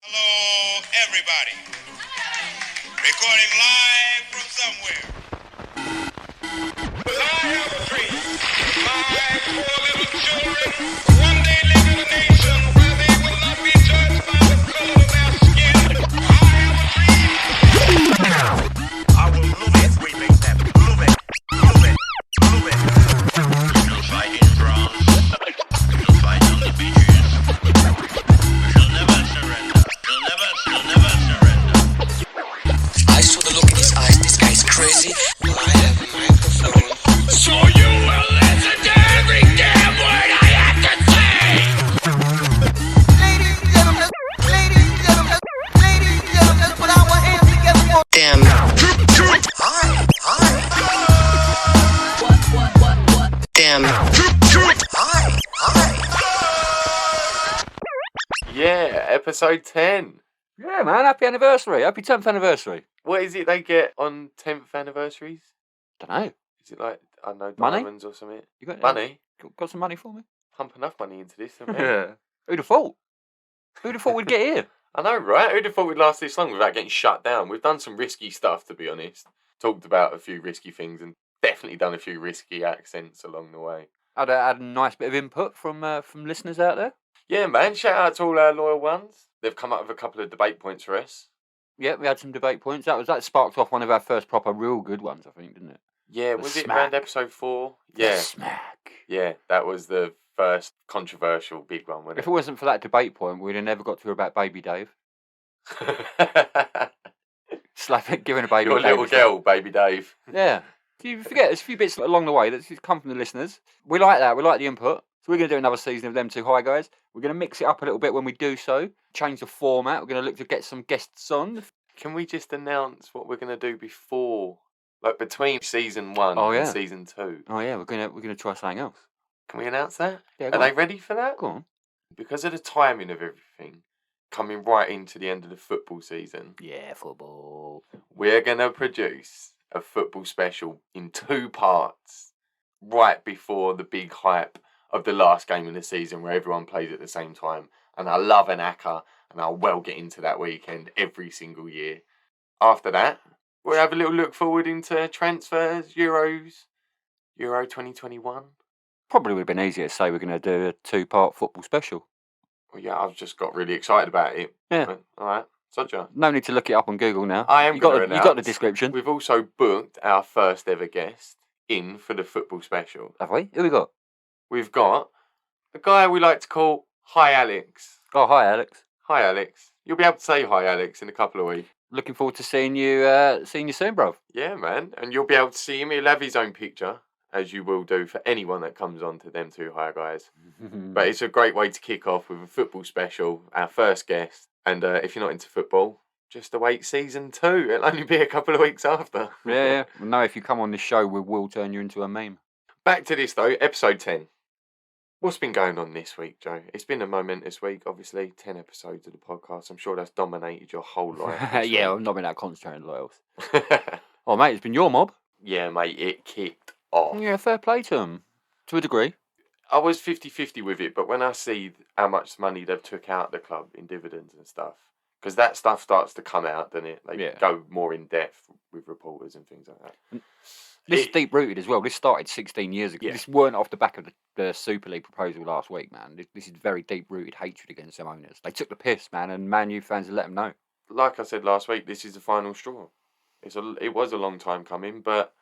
Hello, everybody. Recording live from somewhere. Well, I have a dream. My poor little children one day live in a nation where they will not be judged by the color of their skin. I have a dream. I will move it. We make that. Move it. Move it. Move it. We'll fight in France. We'll fight on the beaches. We shall never surrender. We'll never surrender. I saw the look in his eyes. This guy's crazy. I have a microphone. So you will listen to every damn word I have to say! Ladies and gentlemen, put our hands together for Damn. Hi. Damn. Hi. Yeah, episode 10. Yeah, man, happy anniversary. Happy 10th anniversary. What is it they get on 10th anniversaries? Don't know. Is it like, I don't know, Money? diamonds or something? You got Money? Got some money for me? Pump enough money into this, haven't we? Yeah. Who'd have thought? Who'd have thought we'd get here? I know, right? Who'd have thought we'd last this long without getting shut down? We've done some risky stuff, to be honest. Talked about a few risky things and definitely done a few risky accents along the way. Had a nice bit of input from listeners out there. Yeah, man, shout out to all our loyal ones. They've come up with a couple of debate points for us. Yeah, we had some debate points. That sparked off one of our first proper real good ones, I think, didn't it? Yeah, The was it smack. around episode 4? Yeah. The smack. Yeah, that was the first controversial big one, wasn't If it wasn't for that debate point, we'd have never got to about Baby Dave. it? Giving a baby Your a little baby slap. girl, Baby Dave. Yeah. You forget, there's a few bits along the way that's come from the listeners. We like that. We like the input. So we're going to do another season of Them2HiGuys. We're going to mix it up a little bit when we do so. Change the format. We're going to look to get some guests on. Can we just announce what we're going to do before, like between season 1 Oh, yeah. and season 2? Oh yeah, we're gonna try something else. Can we announce that? Yeah, Are go they on. ready for that? Go on. Because of the timing of everything, coming right into the end of the football season, Yeah, football. we're going to produce a football special in 2 parts, right before the big hype of the last game of the season where everyone plays at the same time. And I love an ACCA, and I'll well get into that weekend every single year. After that, we'll have a little look forward into transfers, Euro 2021. Probably would have been easier to say we're going to do a 2-part football special. Well, yeah, I've just got really excited about it. Yeah. All right, Sodja. No need to look it up on Google now. I am You got gonna the, you got the announce. description. We've also booked our first ever guest in for the football special. Have we? Who we got? We've got a guy we like to call Hi Alex. Oh, hi Alex. Hi Alex. You'll be able to say hi Alex in a couple of weeks. Looking forward to seeing you soon, bro. Yeah, man. And you'll be able to see him. He'll have his own picture, as you will do for anyone that comes on to Them2HiGuys. But it's a great way to kick off with a football special, our first guest. And if you're not into football, just await season 2. It'll only be a couple of weeks after. yeah. Well, no, if you come on this show, we will turn you into a meme. Back to this though, episode 10. What's been going on this week, Joe? It's been a momentous week, obviously. 10 episodes of the podcast. I'm sure that's dominated your whole life. Yeah, I've not been that concentrated like else. Oh, mate, it's been your mob. Yeah, mate, it kicked off. Yeah, fair play to them. To a degree. I was 50-50 with it, but when I see how much money they've took out of the club in dividends and stuff, because that stuff starts to come out, doesn't it? They Yeah. go more in depth with reporters and things like that. This is deep rooted as well. This started 16 years ago. Yeah. This weren't off the back of the Super League proposal last week, man. This is very deep rooted hatred against them owners. They took the piss, man, and Man U fans have let them know. Like I said last week, this is the final straw. It was a long time coming, but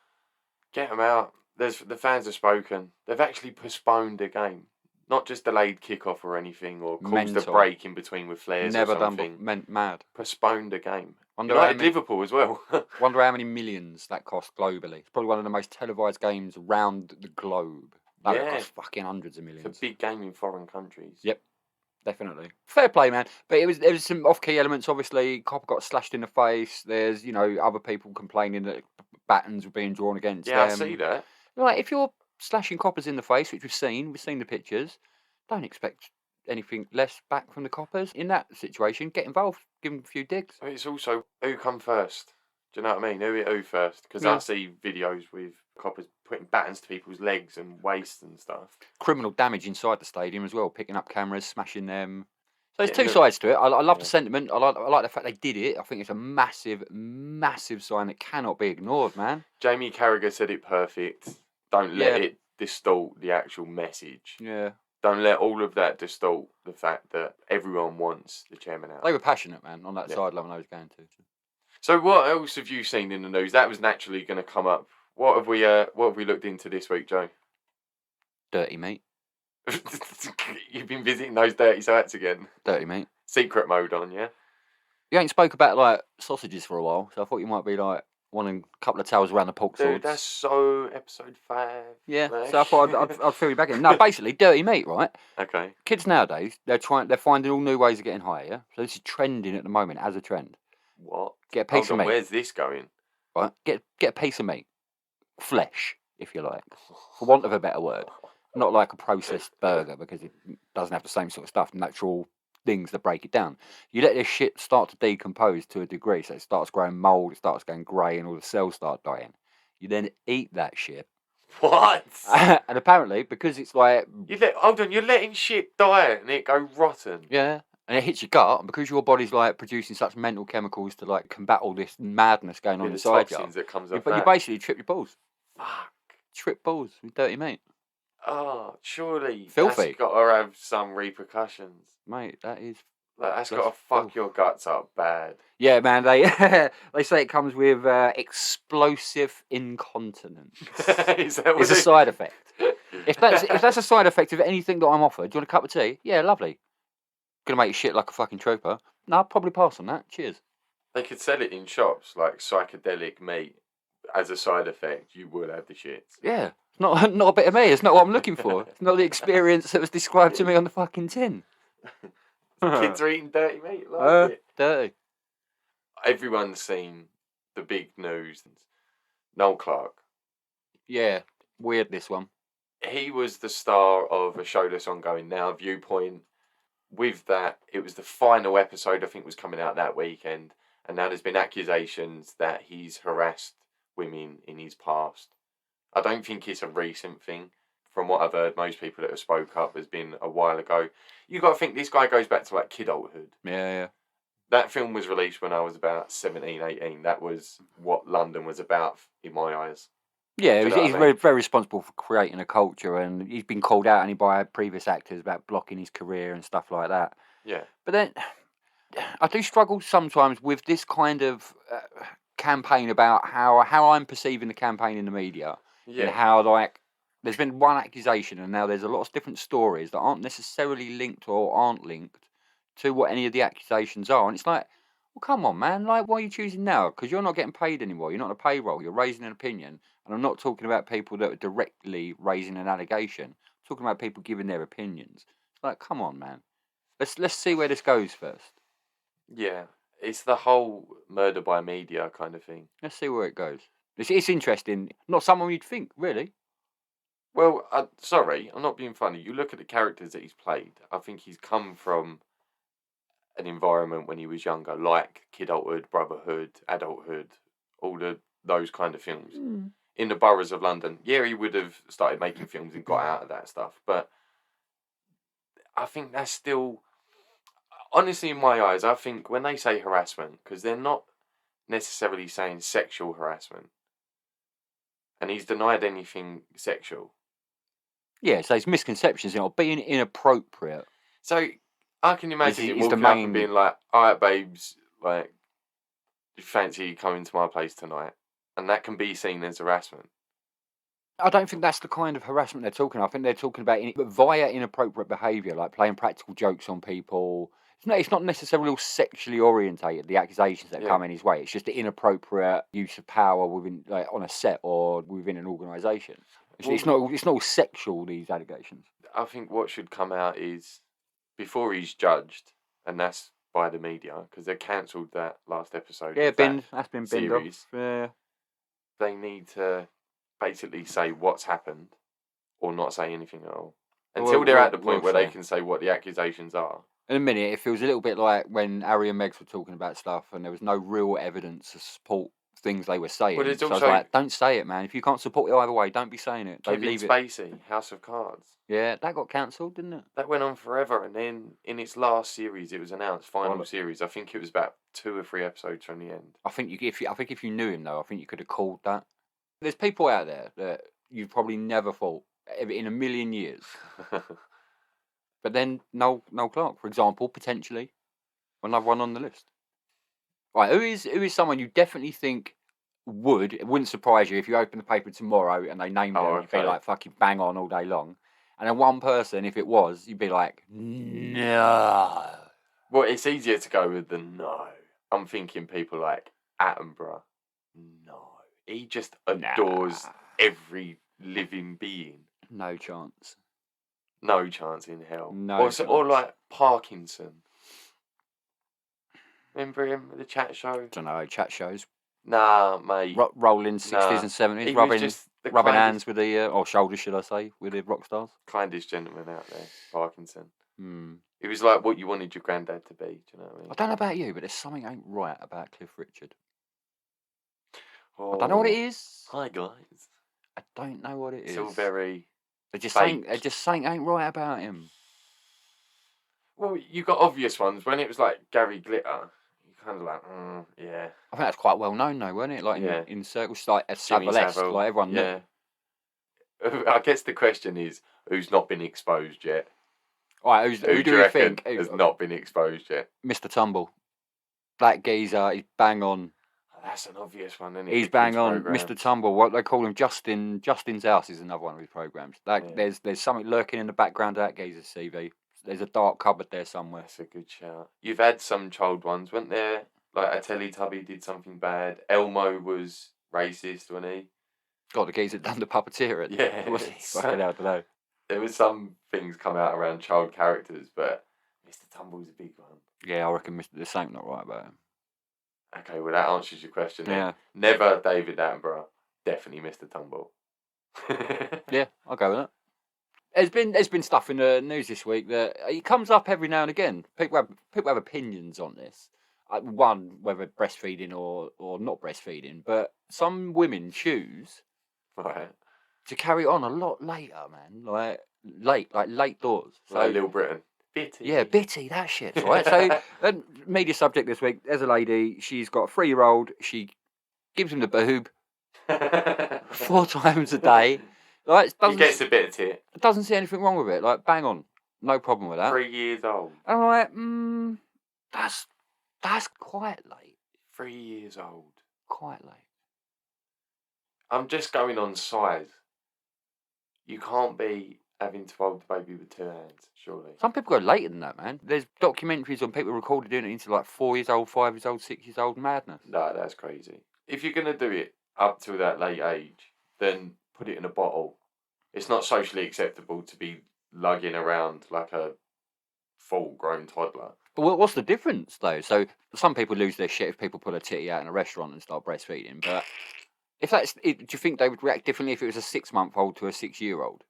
get them out. The fans have spoken. They've actually postponed a game. Not just delayed kickoff or anything, or caused a Mental. break in between with flares Never or done, something. but meant mad. Postponed a game. Wonder how United many- Liverpool as well. Wonder how many millions that cost globally. It's probably one of the most televised games around the globe. That would Yeah. cost fucking hundreds of It's millions. a big game in foreign countries. Yep. Definitely. Fair play, man. But there was some off-key elements, obviously. Copper got slashed in the face. There's, other people complaining that battens were being drawn against Yeah, them. I see that. Like, if you're slashing coppers in the face, which we've seen the pictures, don't expect anything less back from the coppers. In that situation, get involved. Give them a few digs. But it's also who come first. Do you know what I mean? Who first? Because Yeah. I see videos with coppers putting battens to people's legs and waist and stuff. Criminal damage inside the stadium as well. Picking up cameras, smashing them. So there's Yeah, two look- sides to it. I love yeah. the sentiment. I like the fact they did it. I think it's a massive, massive sign that cannot be ignored, man. Jamie Carragher said it perfect. Don't Yeah. let it distort the actual message. Yeah. Don't let all of that distort the fact that everyone wants the chairman out. They were passionate, man, on that Yeah. sideline when I was going to. So what else have you seen in the news? That was naturally going to come up. What have we looked into this week, Joe? Dirty meat. You've been visiting those dirty sites again. Dirty meat. Secret mode on, yeah? You ain't spoke about, like, sausages for a while, so I thought you might be, like, wanting a couple of tales around the pork Dude, swords. that's so episode 5. Yeah, Like. so I thought I'd fill you back in. No, basically, dirty meat, right? Okay. Kids nowadays, they're finding all new ways of getting high, yeah? So this is trending at the moment as a trend. What? Get a piece Hold of on, meat. where's this going? Right? Get a piece of meat. Flesh, if you like. For want of a better word. Not like a processed burger, because it doesn't have the same sort of stuff, natural things that break it down. You let this shit start to decompose to a degree, so it starts growing mould, it starts going grey, and all the cells start dying. You then eat that shit. What? And apparently, because it's like... Hold on, you're letting shit die and it go rotten. Yeah. And it hits your gut, and because your body's like producing such mental chemicals to like combat all this madness going on The inside you, toxins that comes you off that. basically trip your balls. Fuck. Trip balls with dirty meat. Oh, surely Filthy. that's got to have some repercussions. Mate, that is... Like, that's That's got to fuck filth. your guts up bad. Yeah, man, they they say it comes with explosive incontinence. Is that what It's a it- side effect. If that's a side effect of anything that I'm offered, do you want a cup of tea? Yeah, lovely. Gonna make you shit like a fucking trooper. No, I'll probably pass on that. Cheers. They could sell it in shops, like psychedelic meat. As a side effect, you will have the shits. Yeah. It's not a bit of me. It's not what I'm looking for. It's not the experience that was described to me on the fucking tin. Kids are eating dirty meat. Like it. Dirty. Everyone's seen the big news. Noel Clark. Yeah. Weird, this one. He was the star of a show that's ongoing now, Viewpoint. With that, it was the final episode, I think, was coming out that weekend. And now there's been accusations that he's harassed women in his past. I don't think it's a recent thing. From what I've heard, most people that have spoke up has been a while ago. You got to think this guy goes back to like kidulthood. Yeah. That film was released when I was about 17, 18. That was what London was about in my eyes. Yeah, Do you know he's what I mean? very responsible for creating a culture, and he's been called out by previous actors about blocking his career and stuff like that. Yeah. But then, I do struggle sometimes with this kind of campaign about how I'm perceiving the campaign in the media, and Yeah. how like there's been one accusation, and now there's a lot of different stories that aren't necessarily linked or aren't linked to what any of the accusations are, and it's like, well, come on, man, like, why are you choosing now? Because you're not getting paid anymore. You're not on a payroll. You're raising an opinion. And I'm not talking about people that are directly raising an allegation. I'm talking about people giving their opinions. It's like, come on, man. Let's see where this goes first. Yeah. It's the whole murder by media kind of thing. Let's see where it goes. It's interesting. Not someone you'd think, really. Well, sorry, I'm not being funny. You look at the characters that he's played. I think he's come from an environment when he was younger, like kidulthood, brotherhood, adulthood, all those kind of films. In the boroughs of London. Yeah, he would have started making films and got out of that stuff. But I think that's still... Honestly, in my eyes, I think when they say harassment, because they're not necessarily saying sexual harassment, and he's denied anything sexual. Yeah, so it's misconceptions, being inappropriate. So I can imagine Is him the walking up main- and being like, "Alright, babes, like, you fancy coming to my place tonight?" And that can be seen as harassment. I don't think that's the kind of harassment they're talking about. I think they're talking about via inappropriate behaviour, like playing practical jokes on people. It's not necessarily all sexually orientated, the accusations that Yeah. come in his way. It's just the inappropriate use of power within, like, on a set or within an organisation. It's not all sexual, these allegations. I think what should come out is, before he's judged, and that's by the media, because they cancelled that last episode. Yeah, of that that's been binned off. series. Yeah. They need to basically say what's happened, or not say anything at all. Until they're at the point where they can say what the accusations are. In a minute, it feels a little bit like when Harry and Megs were talking about stuff and there was no real evidence to support things they were saying. Well, there's So I was also- like, don't say it, man. If you can't support it either way, don't be saying it. Don't Kevin leave it. Spacey, House of Cards. Yeah, that got cancelled, didn't it? That went on forever, and then in its last series, it was announced final Well, series. I think it was about 2 or 3 episodes from the end. I think if you knew him though, I think you could have called that. There's people out there that you probably never thought in a million years. But then Noel Clark, for example, potentially another one on the list. Right, who is someone you definitely think it wouldn't surprise you if you open the paper tomorrow and they named them, you'd be okay. like fucking bang on all day long. And then one person, if it was, you'd be like, no. Well, it's easier to go with than no. I'm thinking people like Attenborough. No. He just adores every living being. No chance. No chance in hell. No Or chance. like Parkinson. Remember him, the chat show? Don't know, chat shows. Nah, mate. Rolling 60s Nah. and 70s, He was rubbing just the rubbing kindest- hands with the, or shoulders, should I say, with the rock stars. kindest gentleman out there, Parkinson. Hmm. He was like what you wanted your granddad to be. Do you know what I mean? I don't know about you, but there's something ain't right about Cliff Richard. Oh, I don't know what it is. Hi guys. I don't know what it is. It's all very. There's fake. just something ain't right about him. Well, you got obvious ones when it was like Gary Glitter. You kind of like, yeah. I think that's quite well known, though, wasn't it? Like Yeah. in circles, like a Jimmy Savile-esque, Savile, like everyone knew. Yeah. I guess the question is, who's not been exposed yet? All right, who Who do you we reckon think? has not been exposed yet? Mr. Tumble. Black geezer, he's bang on. That's an obvious one, isn't it? He's The bang kids' on. programmes. Mr. Tumble, what they call him, Justin's House is another one of his programs. Yeah. There's something lurking in the background of that geezer's CV. There's a dark cupboard there somewhere. That's a good shout. You've had some child ones, weren't there? Like a Teletubby did something bad. Elmo was racist, wasn't he? God, the geezer done the puppeteer. Yeah, Was he? it's- Fucking hell, I don't know. There was some things come out around child characters, but Mr. Tumble's a big one. Yeah, I reckon there's something not right about him. Okay, well that answers your question then. Yeah. Never David Attenborough. Definitely Mr. Tumble. Yeah, I'll go with that. There's been stuff in the news this week that it comes up every now and again. People have opinions on this. One, whether breastfeeding or not breastfeeding, but some women choose Right. to carry on a lot later, man. Like late doors. So Like Little Britain. Bitty. yeah, bitty, that shit, right? So media subject this week. There's a lady. She's got a 3-year-old. She gives him the boob 4 times a day. Like He gets a bit of tit. doesn't see anything wrong with it. Like bang on, no problem with that. 3 years old. And I'm like, that's quite late. 3 years old. Quite late. I'm just going on size. You can't be having to hold the baby with 2 hands, surely. Some people go later than that, man. There's documentaries on people recorded doing it into like 4 years old, 5 years old, 6 years old madness. No, that's crazy. If you're going to do it up to that late age, then put it in a bottle. It's not socially acceptable to be lugging around like a full-grown toddler. But what's the difference though? So some people lose their shit if people pull a titty out in a restaurant and start breastfeeding. But if that's, do you think they would react differently if it was a 6-month-old to a 6-year-old?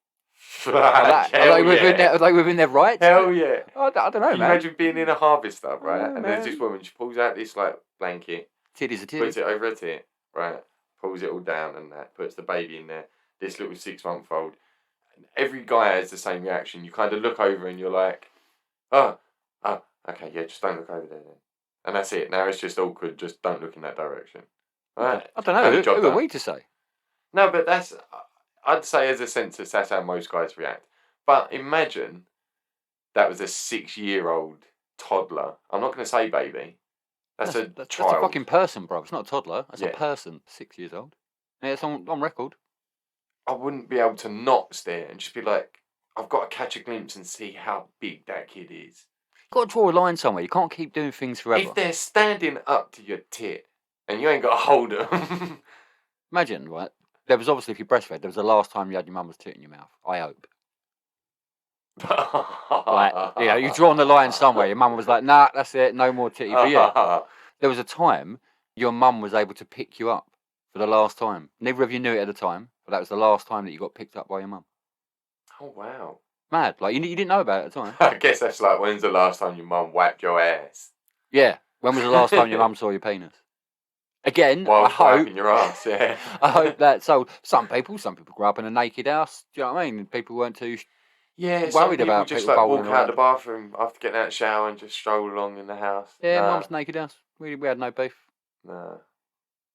Are they within their rights? Hell yeah. I don't know, Can you man. imagine being in a harvester, right? Yeah, and there's man. this woman, she pulls out this like blanket, Titties are puts titties. it over her tit, right? Pulls it all down and that, puts the baby in there. This little 6-month-old. And every guy has the same reaction. You kind of look over and you're like, oh, okay, yeah, just don't look over there then. And that's it. Now it's just awkward. Just don't look in that direction. Right? I don't Kind know. of job Who are done. we to say? No, but I'd say as a census, that's how most guys react. But imagine that was a 6-year-old toddler. I'm not going to say baby. That's a That's child. a fucking person, bro. It's not a toddler. That's Yeah. a person, 6 years old. Yeah, it's on record. I wouldn't be able to not stare and just be like, I've got to catch a glimpse and see how big that kid is. You've got to draw a line somewhere. You can't keep doing things forever. If they're standing up to your tit and you ain't got to hold them. Imagine, right? There was obviously, if you breastfed, there was the last time you had your mum's tit in your mouth. I hope. Like, you know, you've drawn the line somewhere. Your mum was like, nah, that's it. No more titty for you. There was a time your mum was able to pick you up for the last time. Neither of you knew it at the time, but that was the last time that you got picked up by your mum. Oh, wow. Mad. Like, you didn't know about it at the time. I guess that's like, when's the last time your mum whacked your ass? Yeah. When was the last time your mum saw your penis? Again, while I hope. wiping your ass. Yeah. I hope that so some people grew up in a naked house. Do you know what I mean? People weren't too. Yeah, some Worried people about just people like bowling walk out around. the bathroom after getting out of the shower and just stroll along in the house. Yeah, Nah, mum's naked house. We had no beef. nah.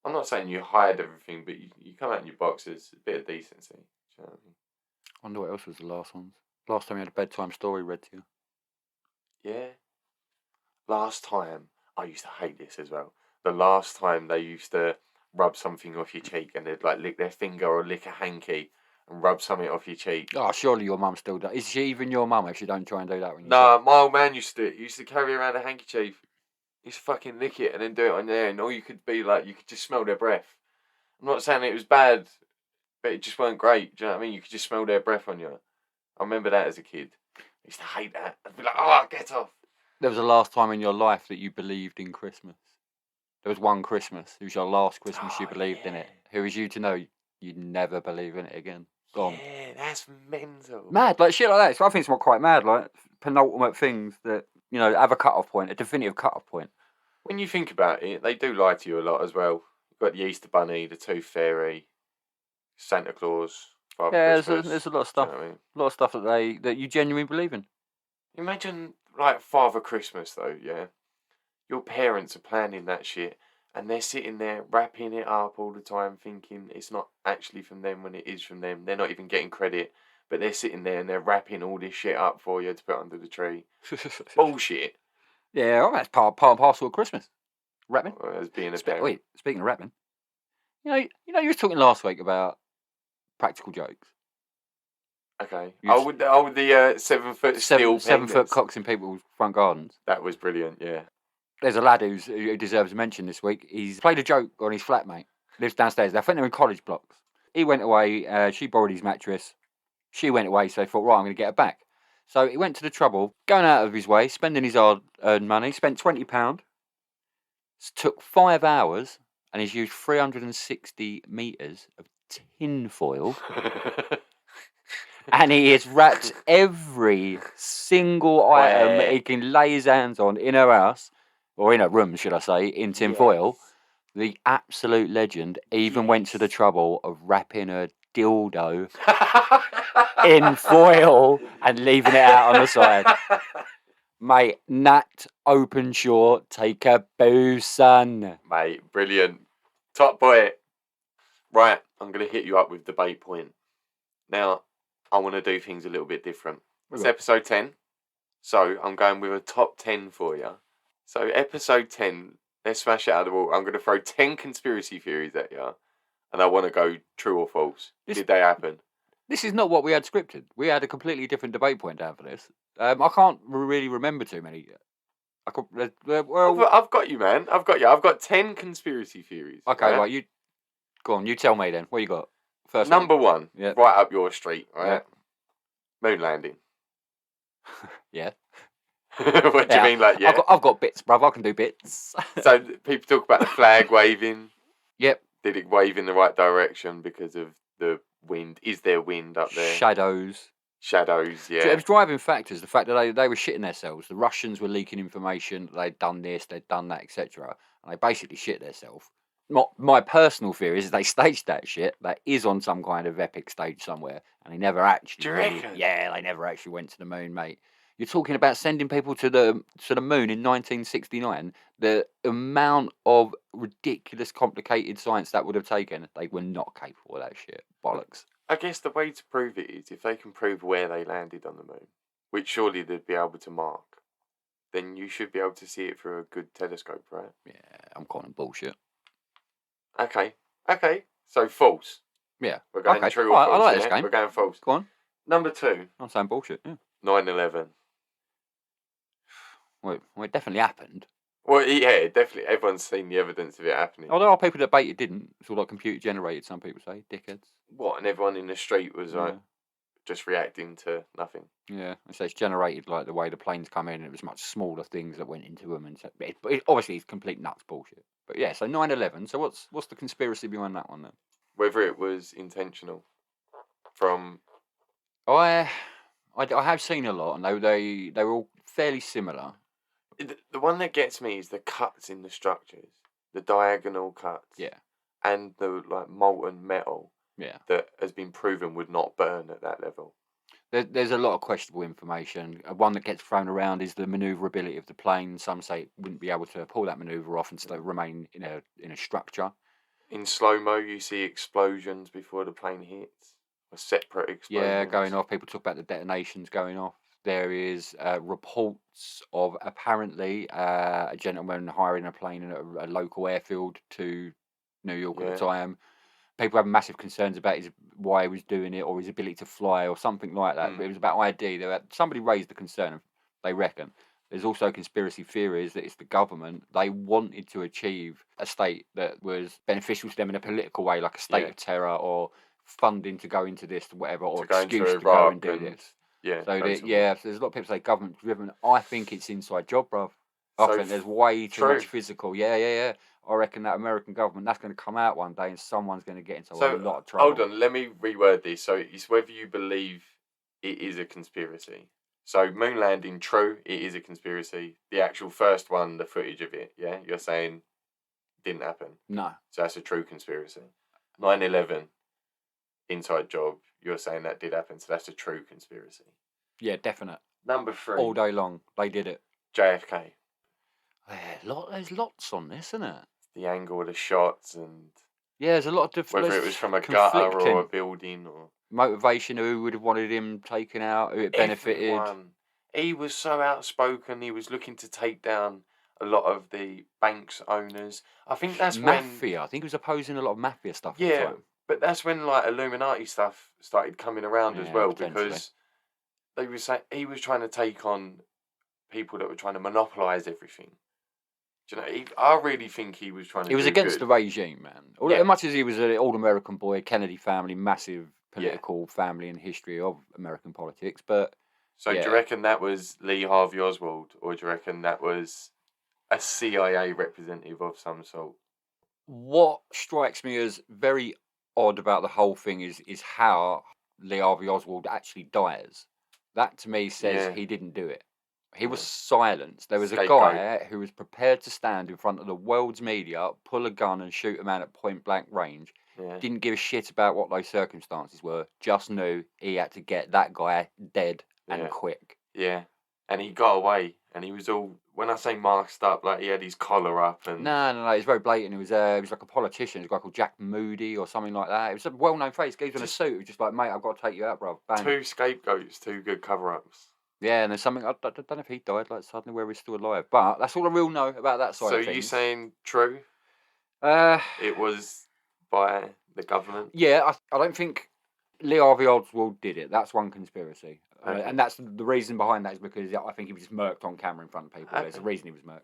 I'm not saying you hide everything, but you come out in your boxers, a bit of decency. Do you know what I mean? I wonder what else was the last ones. Last time we had a bedtime story read to you. Yeah. Last time, I used to hate this as well. The last time they used to rub something off your cheek and they'd like lick their finger or lick a hanky and rub something off your cheek. Oh, surely your mum still does. Is she even your mum if she don't try and do that when you Nah, sleep? my old man used to do it. He used to carry around a handkerchief. He used to fucking lick it and then do it on there, and all you could be like, you could just smell their breath. I'm not saying it was bad, but it just weren't great. Do you know what I mean? You could just smell their breath on you. I remember that as a kid. I used to hate that. I'd be like, oh, get off. There was the last time in your life that you believed in Christmas. There was one Christmas. It was your last Christmas you believed in it. Who was you to know you'd never believe in it again? Gone. Yeah, that's mental. Mad, like shit like that. So I think it's not quite mad, like penultimate things that, you know, have a cut-off point, a definitive cut-off point. When you think about it, they do lie to you a lot as well. You've got the Easter Bunny, the Tooth Fairy, Santa Claus, Father Yeah, Christmas. there's a lot of Do stuff. you know what I mean? A lot of stuff that you genuinely believe in. Imagine, like, Father Christmas, though, yeah? Your parents are planning that shit, and they're sitting there wrapping it up all the time, thinking it's not actually from them when it is from them. They're not even getting credit, but they're sitting there and they're wrapping all this shit up for you to put under the tree. Bullshit. Yeah, well, that's part and parcel of Christmas. Rapping. As being a parent. Wait, speaking of rapping, you were talking last week about practical jokes. Okay. You s- With the 7 foot steel 7 foot pendants. cocks in people's front gardens. That was brilliant, yeah. There's a lad who deserves a mention this week. He's played a joke on his flatmate. Lives downstairs. I think they're in college blocks. He went away. She borrowed his mattress. She went away, so he thought, right, I'm going to get her back. So he went to the trouble, going out of his way, spending his hard-earned money. Spent £20. Took 5 hours, and he's used 360 meters of tin foil. And he has wrapped every single item Where? he can lay his hands on in her house, or in her room, should I say, in tin foil. The absolute legend even went to the trouble of wrapping her dildo in foil and leaving it out on the side. Mate, Nat Openshaw, take a boo, son. Mate, brilliant. Top boy. Right, I'm going to hit you up with debate point. Now, I want to do things a little bit different. It's episode 10, so I'm going with a top 10 for you. So episode 10, let's smash it out of the water. I'm going to throw 10 conspiracy theories at you, and I want to go true or false. Did they happen? This is not what we had scripted. We had a completely different debate point down for this. I can't really remember too many. I've got you, man. I've got you. I've got 10 conspiracy theories. Okay, right, you go on. You tell me then. What you got? First Number one, Yeah. right up your street, right? Yeah. Moon landing. Yeah. What do you mean, like, yeah? I've got bits, bruv. I can do bits. So people talk about the flag waving. Yep. Did it wave in the right direction because of the wind? Is there wind up there? Shadows. Shadows, So yeah. it was driving factors. The fact that they were shitting themselves. The Russians were leaking information. They'd done this, they'd done that, etc. And they basically shit themselves. My personal theory is they staged that shit. That is on some kind of epic stage somewhere, and they never actually. Do you reckon? Yeah, they never actually went to the moon, mate. You're talking about sending people to the moon in 1969. The amount of ridiculous, complicated science that would have taken, they were not capable of that shit. Bollocks. I guess the way to prove it is if they can prove where they landed on the moon, which surely they'd be able to mark, then you should be able to see it through a good telescope, right? Yeah, I'm calling bullshit. Okay. So false. Yeah. We're going Okay. true or Alright, I false. like yeah? this game. We're going false. Go on. Number 2, I'm saying bullshit. Yeah. 9/11. Well, it definitely happened. Well, yeah, definitely. Everyone's seen the evidence of it happening. Although our people debate it didn't. It's all like computer generated. Some people say dickheads. What? And everyone in the street was like Yeah. just reacting to nothing. Yeah, so it's generated like the way the planes come in. It was much smaller things that went into them, and so, but obviously it's complete nuts bullshit. But yeah, so 9/11. So what's the conspiracy behind that one then? Whether it was intentional from I have seen a lot, and they were all fairly similar. the one that gets me is the cuts in the structures. the diagonal cuts, Yeah. and the like molten metal Yeah. that has been proven would not burn at that level. There's a lot of questionable information. One that gets thrown around is the manoeuvrability of the plane. Some say it wouldn't be able to pull that manoeuvre off and still remain in a structure. In slow-mo, you see explosions before the plane hits, or separate explosions. Yeah, going off. People talk about the detonations going off. There is reports of apparently a gentleman hiring a plane in a local airfield to New York at the time. People have massive concerns about why he was doing it or his ability to fly or something like that. But it was about ID. Somebody raised the concern, they reckon. There's also conspiracy theories that it's the government. They wanted to achieve a state that was beneficial to them in a political way, like a state of terror or funding to go into this, whatever, or excuse to go and do this. Yeah. So there's a lot of people say government driven. I think it's inside job, bruv. I think there's way too much physical. Yeah. I reckon that American government, that's going to come out one day and someone's going to get into a lot of trouble. Hold on, let me reword this. So it's whether you believe it is a conspiracy. So moon landing, true, it is a conspiracy. The actual first one, the footage of it, yeah, you're saying didn't happen. No. So that's a true conspiracy. 9/11, inside job, you're saying that did happen. So that's a true conspiracy. Yeah, definite. Number 3. All day long, they did it. JFK. There's lots on this, isn't it? The angle of the shots and there's a lot of different. whether it was from a gutter or a building or motivation, who would have wanted him taken out, who it benefited. Everyone. He was so outspoken. He was looking to take down a lot of the bank's owners. I think that's mafia. I think he was opposing a lot of mafia stuff. At the time. But that's when like Illuminati stuff started coming around as well, because they were saying he was trying to take on people that were trying to monopolise everything. Do you know, I really think he was trying to. He was against the regime, man. As much as he was an all-American boy, Kennedy family, massive political family and history of American politics, but. So do you reckon that was Lee Harvey Oswald, or do you reckon that was a CIA representative of some sort? What strikes me as very odd about the whole thing is how Lee Harvey Oswald actually dies. That to me says he didn't do it. He was silenced. There was a guy who was prepared to stand in front of the world's media, pull a gun and shoot a man at point blank range. Yeah. Didn't give a shit about what those circumstances were. Just knew he had to get that guy dead and quick. Yeah. And he got away. And he was all, when I say masked up, like he had his collar up and... No, it was very blatant. He was like a politician. He was a guy called Jack Moody or something like that. It was a well-known face. He was in a suit. He was just like, mate, I've got to take you out, bro. Bang. 2 scapegoats, 2 good cover-ups. Yeah, and there's something, I don't know if he died like suddenly where he's still alive. But that's all I really know about that side of things. So you saying true? It was by the government? Yeah, I don't think Lee Harvey Oswald did it. That's one conspiracy. Okay. And that's the reason behind that is because I think he was just murked on camera in front of people. Okay. There's a reason he was murked.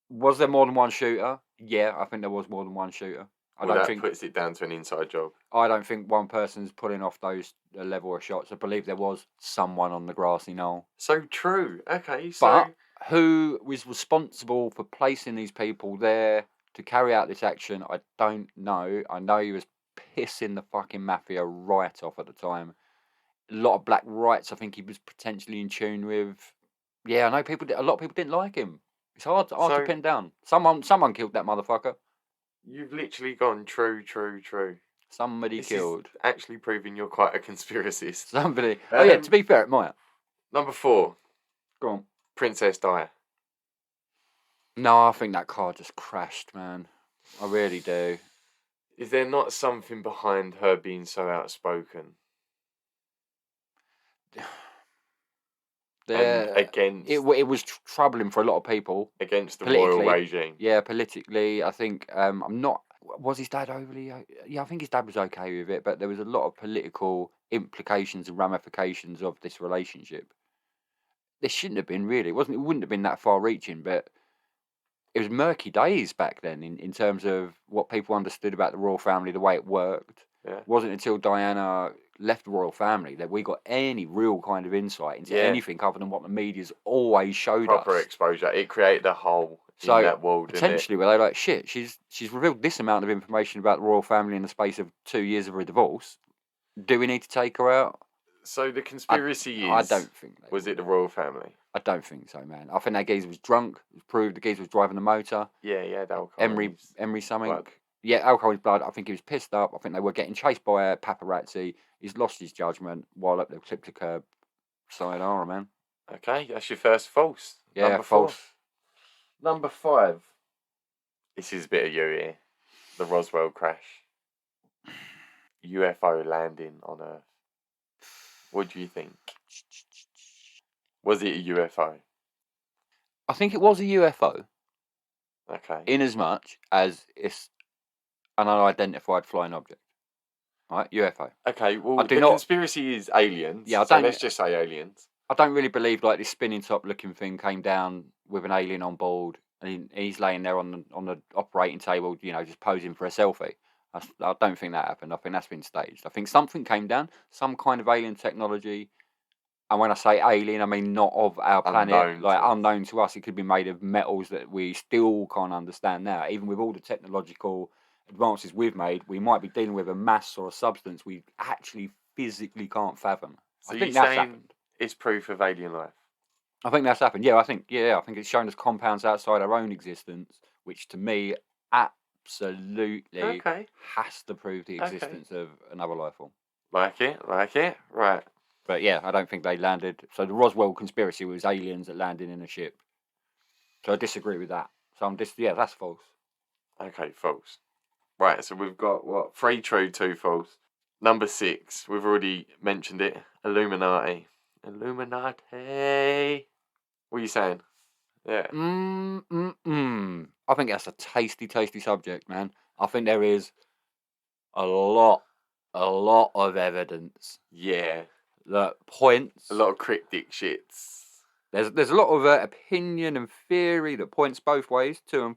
Was there more than one shooter? Yeah, I think there was more than one shooter. That puts it down to an inside job. I don't think one person's pulling off those level of shots. I believe there was someone on the grassy knoll. So true. Okay, so... But who was responsible for placing these people there to carry out this action, I don't know. I know he was pissing the fucking mafia right off at the time. A lot of black rights I think he was potentially in tune with. Yeah, I know a lot of people didn't like him. It's hard to pin down. Someone killed that motherfucker. You've literally gone true. Somebody killed. Is actually proving you're quite a conspiracist. Somebody. Oh yeah, to be fair, it might. Number 4. Go on. Princess Di. No, I think that car just crashed, man. I really do. Is there not something behind her being so outspoken? It was troubling for a lot of people. Against the royal regime. Yeah, politically, I think was his dad overly... Yeah, I think his dad was okay with it, but there was a lot of political implications and ramifications of this relationship. There shouldn't have been, really. It wouldn't have been that far-reaching, but it was murky days back then in terms of what people understood about the royal family, the way it worked. Yeah. It wasn't until Diana left the royal family that we got any real kind of insight into anything other than what the media's always showed us. Proper exposure. It created a hole in that world. Potentially, where they're like, shit, she's revealed this amount of information about the royal family in the space of 2 years of her divorce. Do we need to take her out? So the conspiracy I don't think. Was it the royal family? I don't think so, man. I think that geezer was drunk. It was proved the geezer was driving the motor. Yeah, alcohol. in his Emery something. blood. Yeah, alcohol in his blood. I think he was pissed up. I think they were getting chased by a paparazzi. He's lost his judgment while up the clip to curb. Sayonara, man. Okay, that's your first false. Yeah, Number 4. false. Number 5. This is a bit of you here. The Roswell crash. UFO landing on Earth. What do you think? Was it a UFO? I think it was a UFO, Okay. in as much as it's an unidentified flying object. Right, UFO. Okay, well, I do the not- conspiracy is aliens. Yeah, I so don't- let's just say aliens. I don't really believe like this spinning top looking thing came down with an alien on board and he's laying there on the operating table, just posing for a selfie. I don't think that happened. I think that's been staged. I think something came down, some kind of alien technology. And when I say alien, I mean not of our planet, unknown to us. It could be made of metals that we still can't understand now. Even with all the technological advances we've made, we might be dealing with a mass or a substance we actually physically can't fathom. So I you're think that's saying happened. it's proof of alien life? I think that's happened. Yeah, I think it's shown us compounds outside our own existence, which to me absolutely Okay. has to prove the Okay. existence of another life form. Like it. Right. But yeah, I don't think they landed. So the Roswell conspiracy was aliens that landed in a ship. So I disagree with that. So that's false. Okay, false. Right, so we've got, 3 true, 2 false. Number 6, we've already mentioned it. Illuminati. Illuminati. What are you saying? Yeah. I think that's a tasty, tasty subject, man. I think there is a lot of evidence Yeah. that points. A lot of cryptic shits. There's a lot of opinion and theory that points both ways, 2 and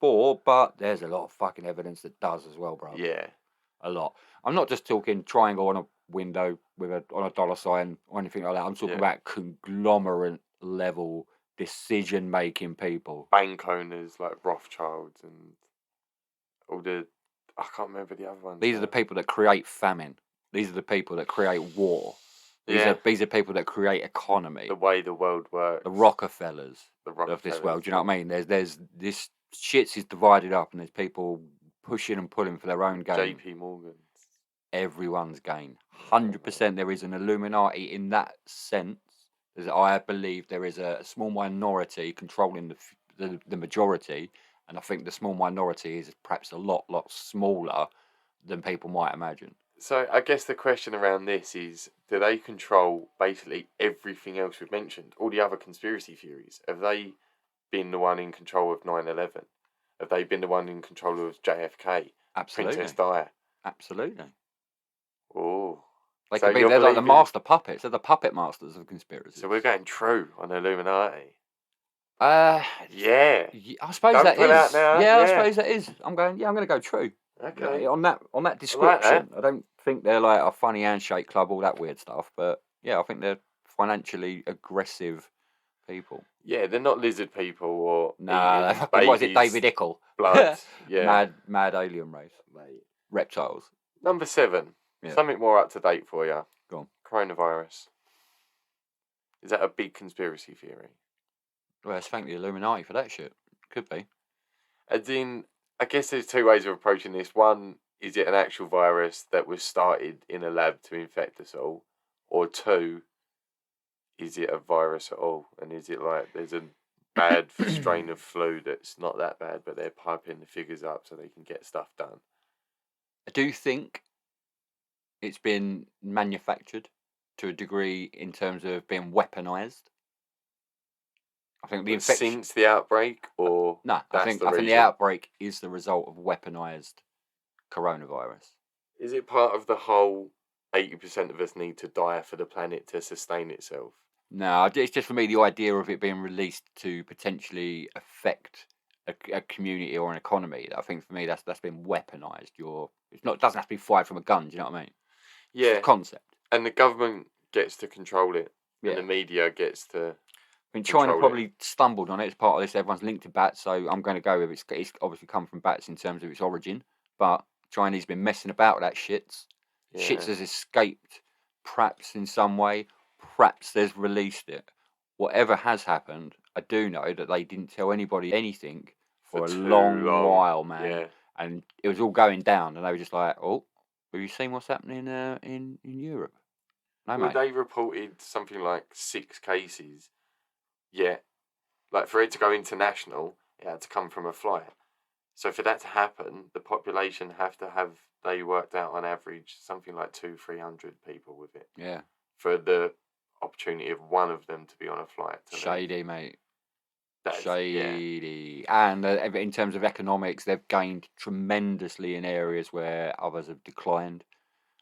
4, but there's a lot of fucking evidence that does as well, bro. Yeah. A lot. I'm not just talking triangle on a window on a dollar sign or anything like that. I'm talking about conglomerate level decision making people. Bank owners like Rothschilds and all the... I can't remember the other ones. These are the people that create famine. These are the people that create war. These are people that create economy. The way the world works. The Rockefellers of this world. Do you know what I mean? There's this shit is divided up, and there's people pushing and pulling for their own gain. JP Morgan. Everyone's gain. 100% there is an Illuminati in that sense. I believe there is a small minority controlling the majority, and I think the small minority is perhaps a lot smaller than people might imagine. So I guess the question around this is, do they control basically everything else we've mentioned? All the other conspiracy theories? Have they been the one in control of 9/11? Have they been the one in control of JFK? Absolutely. Princess Di? Absolutely. Oh. They're like the master puppets. They're the puppet masters of conspiracy. So we're going true on Illuminati. Yeah. I suppose Don't that pull is. out now. Yeah, I Yeah. suppose that is. I'm going to go true. Okay. Yeah, on that description. I don't think they're like a funny handshake club, all that weird stuff. But yeah, I think they're financially aggressive people. Yeah, they're not lizard people or Nah, eating what is it, babies' David Ickle? blood. Yeah. Mad alien race. Mate. Reptiles. Number 7. Yeah. Something more up to date for you. Go on. Coronavirus. Is that a big conspiracy theory? Well, let's thank the Illuminati for that shit. Could be. As in, I guess there's 2 ways of approaching this. One, is it an actual virus that was started in a lab to infect us all? Or 2, is it a virus at all? And is it like there's a bad strain of flu that's not that bad, but they're piping the figures up so they can get stuff done? I do think it's been manufactured to a degree in terms of being weaponized. I think the infection Since the outbreak, or no, I think the reason? outbreak is the result of weaponized coronavirus. Is it part of the whole 80% of us need to die for the planet to sustain itself? No, it's just for me the idea of it being released to potentially affect a community or an economy. I think for me that's been weaponized. It doesn't have to be fired from a gun. Do you know what I mean? Yeah. It's a concept. And the government gets to control it. Yeah. And the media gets to... I mean, China control probably stumbled on it as part of this. Everyone's linked to bats, so I'm going to go with it's obviously come from bats in terms of its origin. But Chinese been messing about with that shits. Yeah. Shits has escaped, perhaps in some way. Perhaps they've released it. whatever has happened, I do know that they didn't tell anybody anything for a too long long. while, man. Yeah. And it was all going down, and they were just like, "Oh, have you seen what's happening in Europe?" No, Well, mate. they reported something like 6 cases. Yet, like for it to go international, it had to come from a flight. So for that to happen, the population they worked out on average something like 200-300 people with it Yeah, for the opportunity of one of them to be on a flight. To leave. shady, mate. Yeah. Shady. And in terms of economics, they've gained tremendously in areas where others have declined.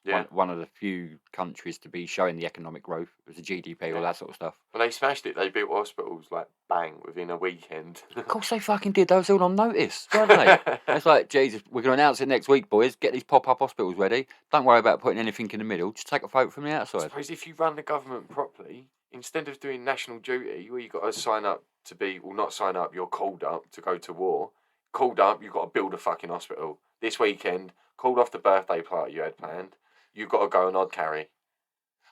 Yeah. One of the few countries to be showing the economic growth with the GDP, all Yeah. that sort of stuff. Well, they smashed it. They built hospitals like bang within a weekend. Of course they fucking did. They was all on notice, weren't they? It's like, Jesus, we're going to announce it next week, boys. Get these pop-up hospitals ready. Don't worry about putting anything in the middle. Just take a photo from the I outside. suppose if you run the government properly, instead of doing national duty, where you've got to sign up to be, well, not sign up, you're called up to go to war. Called up, you've got to build a fucking hospital. This weekend, called off the birthday party you had planned, you've got to go and odd carry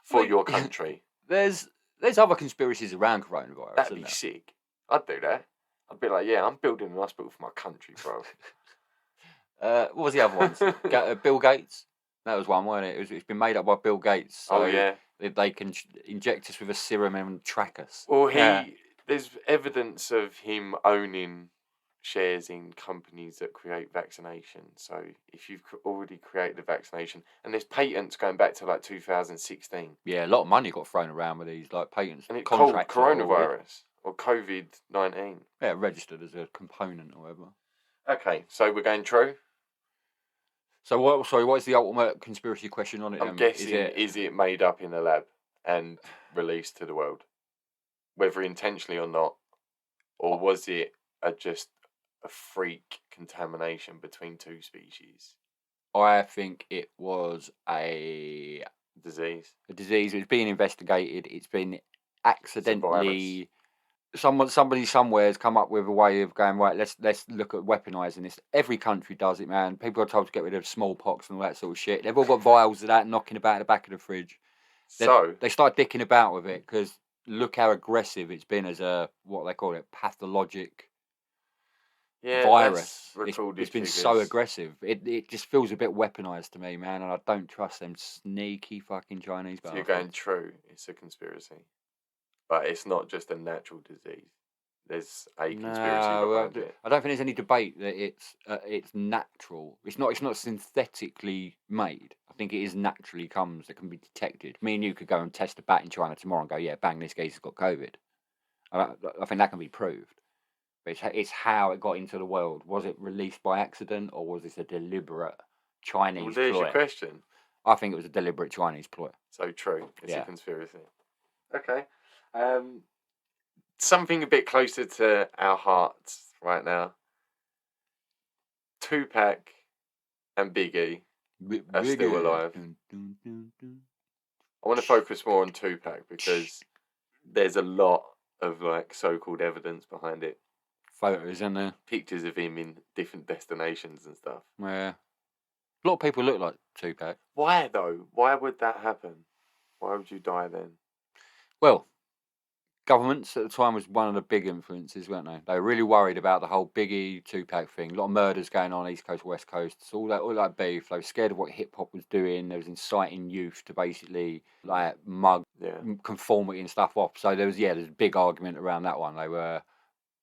for your country. There's other conspiracies around coronavirus. That'd isn't be there? sick. I'd do that. I'd be like, yeah, I'm building an hospital for my country, bro. What was the other ones? Bill Gates. That was one, wasn't it? It's been made up by Bill Gates. So Oh, yeah. They can inject us with a serum and track us. Well, Yeah. there's evidence of him owning shares in companies that create vaccination. So if you've already created a vaccination, and there's patents going back to like 2016, Yeah, a lot of money got thrown around with these like patents. and it's called contracts that are all- coronavirus or COVID-19. Yeah, registered as a component or whatever. Okay, so we're going true. So what? Sorry, what's the ultimate conspiracy question on it? I'm guessing is it made up in the lab and released to the world, whether intentionally or not, or was it just a freak contamination between two species? I think it was a Disease. disease. It's being investigated. It's been accidentally. virus. Somebody somewhere has come up with a way of going, right, let's look at weaponising this. Every country does it, man. People are told to get rid of smallpox and all that sort of shit. They've all got vials of that knocking about in the back of the fridge. They start dicking about with it because look how aggressive it's been as a, what they call it, pathologic virus. It's been so aggressive. It just feels a bit weaponised to me, man, and I don't trust them sneaky fucking Chinese So you're bastards. going true. It's a conspiracy, but it's not just a natural disease. There's a conspiracy behind it. I don't think there's any debate that it's natural. It's not synthetically made. I think it is naturally comes that can be detected. Me and you could go and test a bat in China tomorrow and go, yeah, bang, this geezer's got COVID. I think that can be proved. But it's how it got into the world. Was it released by accident or was this a deliberate Chinese Well, there's ploy? your question. I think it was a deliberate Chinese ploy. So true. It's Yeah. a conspiracy. Okay. Something a bit closer to our hearts right now. Tupac and Biggie are still alive. I want to focus more on Tupac because there's a lot of like so-called evidence behind it. Photos, isn't there? Pictures of him in different destinations and stuff. Yeah. A lot of people look like Tupac. Why though? Why would that happen? Why would you die then? Well, governments at the time was one of the big influences, weren't they? They were really worried about the whole Biggie Tupac thing. A lot of murders going on East Coast, West Coast. All that beef. They were scared of what hip hop was doing. They was inciting youth to basically like mug Yeah. conformity and stuff off. So there's a big argument around that one. They were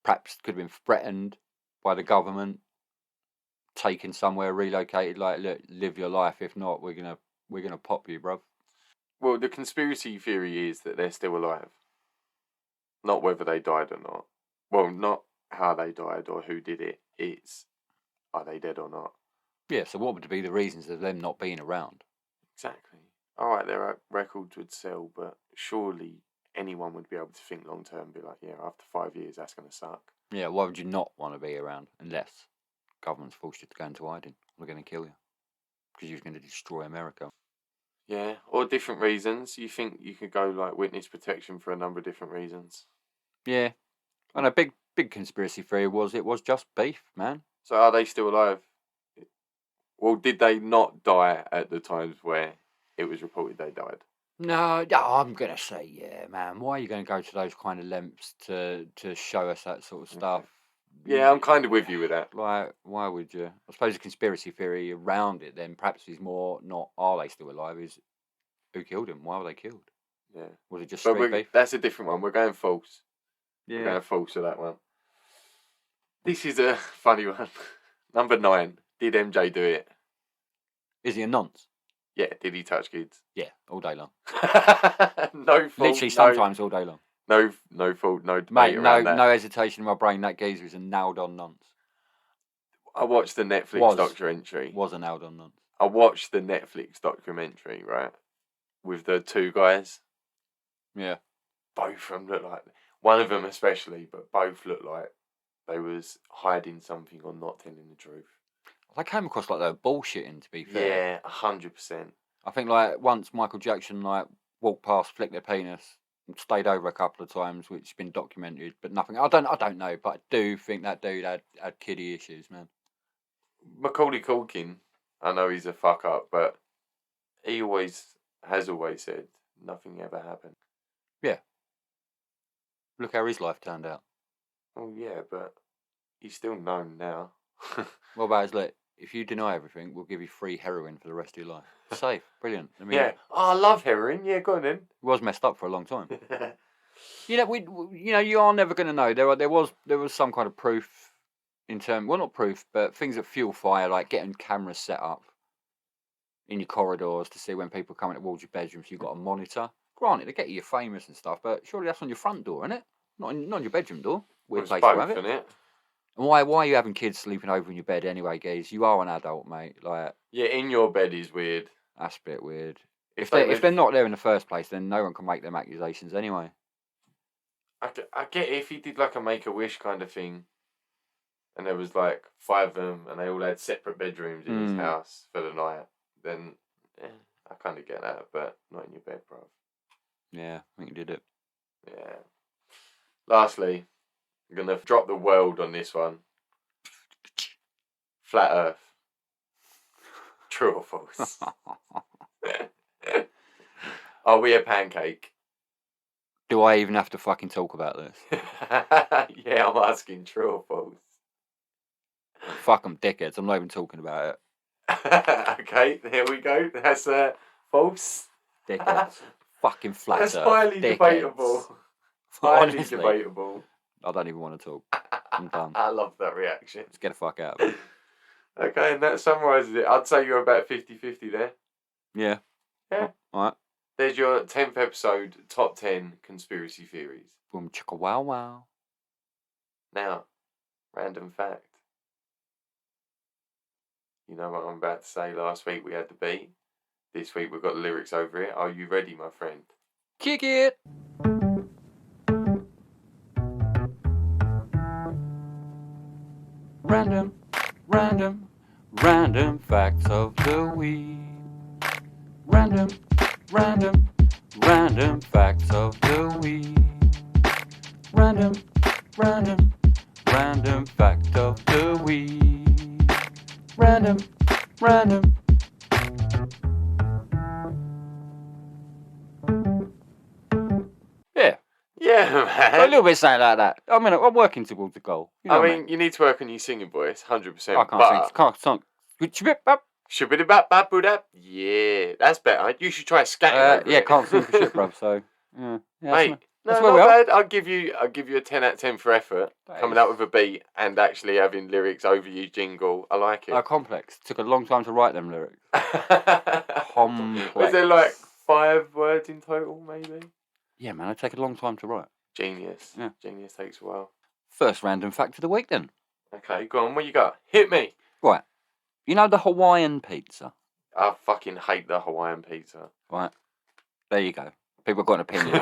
perhaps could have been threatened by the government, taken somewhere, relocated. Like, look, live your life. If not, we're gonna pop you, bruv. Well, the conspiracy theory is that they're still alive. Not whether they died or not. Well, not how they died or who did it. It's, are they dead or not? Yeah. So what would be the reasons of them not being around? Exactly. All right, their records would sell, but surely anyone would be able to think long term and be like, yeah, after 5 years, that's going to suck. Yeah. Why would you not want to be around unless government's forced you to go into hiding? We're going to kill you because you're going to destroy America. Yeah, or different reasons. You think you could go like witness protection for a number of different reasons. Yeah. And a big conspiracy theory it was just beef, man. So are they still alive? Well, did they not die at the times where it was reported they died? No, I'm gonna say yeah, man. Why are you gonna go to those kind of lengths to show us that sort of stuff? Yeah, I'm kind of with you with that. Like, why would you? I suppose the conspiracy theory around it then perhaps is more not are they still alive? Is who killed him? Why were they killed? Yeah. Was it just But street beef? that's a different one. We're going false. We're Yeah. going false to that one. This is a funny one. Number 9. Did MJ do it? Is he a nonce? Yeah. Did he touch kids? Yeah, all day long. No fault. Literally, sometimes all day long. No fault. No debate Mate, around that. no hesitation in my brain. That geezer is a nailed-on nonce. I watched the Netflix documentary. Was a nailed-on nonce. I watched the Netflix documentary, right, with the 2 guys. Yeah. Both of them look like, one of them especially, but both look like they was hiding something or not telling the truth. They came across like they were bullshitting, to be fair. Yeah, 100%. I think like once Michael Jackson like walked past, flicked their penis, and stayed over a couple of times, which has been documented, but nothing. I don't know, but I do think that dude had kiddie issues, man. Macaulay Culkin, I know he's a fuck up, but he has always said nothing ever happened. Yeah. Look how his life turned out. Oh yeah, but he's still known now. What about his like? If you deny everything, we'll give you free heroin for the rest of your life. Safe, brilliant. I mean, Yeah. Oh, I love heroin. Yeah, go on then. It was messed up for a long time. You know, you are never going to know. There was some kind of proof well, not proof, but things that fuel fire, like getting cameras set up in your corridors to see when people are coming towards your bedrooms. You've got a monitor. Granted, they get you famous and stuff, but surely that's on your front door, isn't it? Not on your bedroom door. Weird place to have it. Isn't it? And why are you having kids sleeping over in your bed anyway, guys? You are an adult, mate. Like, Yeah, in your bed is weird. that's a bit weird. If If they're not there in the first place, then no one can make them accusations anyway. I get it if he did like a Make-A-Wish kind of thing, and there was like 5 of them, and they all had separate bedrooms in his house for the night, then I kind of get that, but not in your bed, bro. Yeah, I think you did it. Yeah. Lastly, I'm going to drop the world on this one. Flat Earth. True or false? Are we a pancake? Do I even have to fucking talk about this? Yeah, I'm asking true or false. Fuck them dickheads. I'm not even talking about it. Okay, here we go. That's false. Dickheads. Fucking flat That's earth. highly dickheads. debatable. Highly Honestly, debatable. I don't even want to talk. I'm done. I love that reaction. Let's get the fuck out of it. Okay, and that summarises it. I'd say you're about 50-50 there. Yeah. Yeah. Alright. There's your 10th episode, top 10 conspiracy theories. Boom chicka wow wow. Now, random fact. You know what I'm about to say? Last week we had the beat. This week we've got the lyrics over it. Are you ready, my friend? Kick it! Random facts of the week. Random facts of the week. Random fact of the week. Random. Yeah, man. A little bit something like that. I mean, I'm working towards the goal. You know I what mean, you need to work on your singing voice, 100%. I can't sing. Shabba-dabba-ba-boo-dab. Yeah, that's better. You should try scatting over Yeah, it. can't sing for shit, bruv. So, yeah, Mate, that's no, where we not are. bad. I'll give you a 10 out of 10 for effort. Coming out with a beat and actually having lyrics over your jingle. I like it. Complex. Took a long time to write them lyrics. Complex. Was there like 5 words in total, maybe? Yeah, man, it take a long time to write. Genius. Yeah. Genius takes a while. First random fact of the week, then. Okay, go on. What you got? Hit me. Right. You know the Hawaiian pizza? I fucking hate the Hawaiian pizza. Right. There you go. People have got an opinion.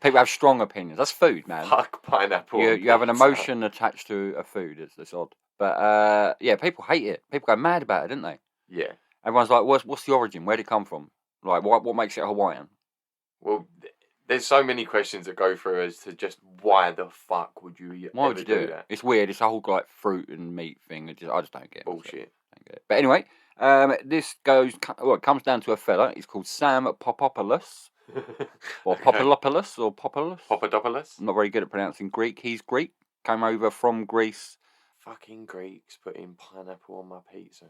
People have strong opinions. That's food, man. Fuck pineapple. You have an pizza. emotion attached to a food. It's odd. But, yeah, people hate it. People go mad about it, don't they? Yeah. Everyone's like, what's the origin? Where'd it come from? Like, what makes it Hawaiian? Well, there's so many questions that go through as to just why the fuck would you Why would ever you do it? that? It's weird. It's a whole like fruit and meat thing. I just don't get it. Bullshit. Don't get it. But anyway, this it comes down to a fella. He's called Sam Popopoulos. or Okay. Popolopoulos or Populus. Papadopoulos. I'm not very good at pronouncing Greek. He's Greek. Came over from Greece. Fucking Greeks putting pineapple on my pizza.